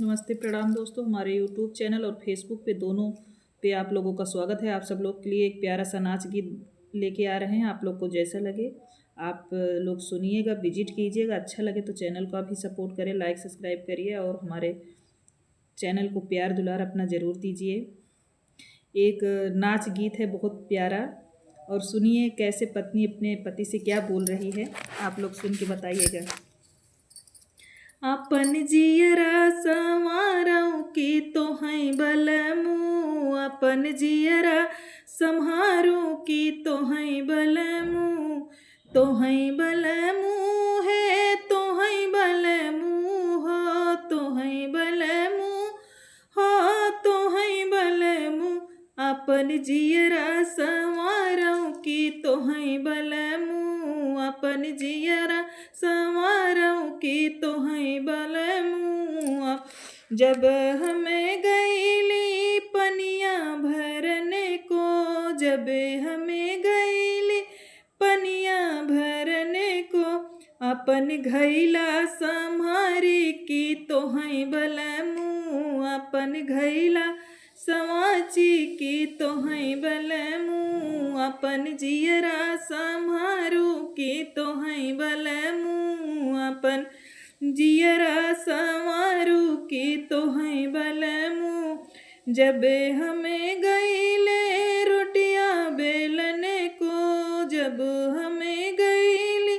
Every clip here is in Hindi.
नमस्ते प्रणाम दोस्तों, हमारे यूट्यूब चैनल और फेसबुक पे दोनों पे आप लोगों का स्वागत है। आप सब लोग के लिए एक प्यारा सा नाच गीत लेके आ रहे हैं। आप लोग को जैसा लगे आप लोग सुनिएगा, विजिट कीजिएगा। अच्छा लगे तो चैनल को भी सपोर्ट करें, लाइक सब्सक्राइब करिए और हमारे चैनल को प्यार दुलार अपना ज़रूर दीजिए। एक नाच गीत है बहुत प्यारा, और सुनिए कैसे पत्नी अपने पति से क्या बोल रही है। आप लोग सुन के बताइएगा। अपन जियरा संवारऊ की तोहई बलमू, अपन जियरा संहारू की तोहई बलमू, तोहई बलमू है तोहई बलमू हो, तोहई बलमू हो, तोहई बलमू। अपन जियरा संवारऊ की तोहई बलमू, अपन जियरा संवारऊ की तोहई बलमू। जब हमें गईली पनिया भरने को, जब हमें गईली पनिया भरने को, अपन घैला संहारी की तोहई बलमू, अपन घैला समाची की तोहई बलमू, अपन जियरा संहारू की तोहई बलमू, अपन जियरा संवारू की तोहई बलमू। जब हमें गईले रोटिया बेलने को, जब हमें गईली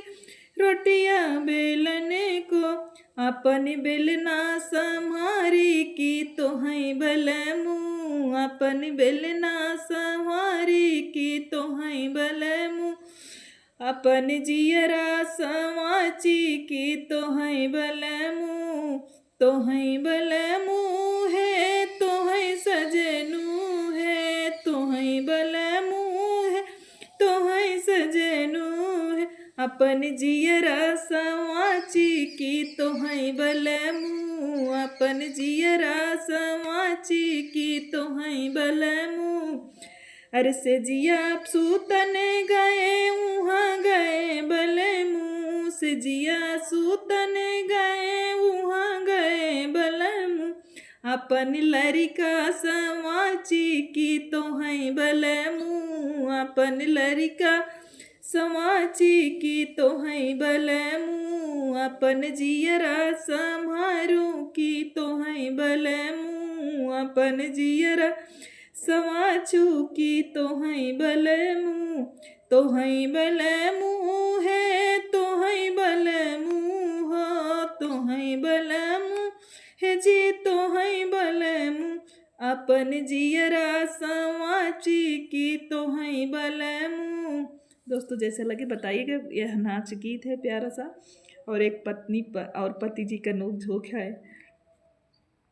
रोटिया बेलने को, अपन बेलना संहारी की तोहई बलमू, अपन बेलना संहारी की तोहई बलमू, अपन जियरा समाची की तोहई बलमू, तोहई बलमू है तोहई सजनू है, तोहई बलमू है तोहई सजनू है, अपन जियरा समाची की तोहई बलमू, अपन जियरा समाची की तोहई बलमू। अरे से जिया सूतन गए वहाँ गए बलमू, से जिया सूतन गए वहाँ गए बलमू, अपन लरिका समाची की तोहई बलमू, अपन लरिका समाची की तोहई बलमू, अपन जियरा संहारू की तोहई बलमू, अपन जियरा समाचू की तोहई बलमू, तोहई बलमू है तोहई बलमू हो, तोहई बलमू है जी तोहई बलमू, अपन जियरा समाची की तोहई बलमू। दोस्तों जैसे लगे बताइएगा। यह नाच गीत है प्यारा सा, और एक पत्नी और पति जी का नोक झोंक है।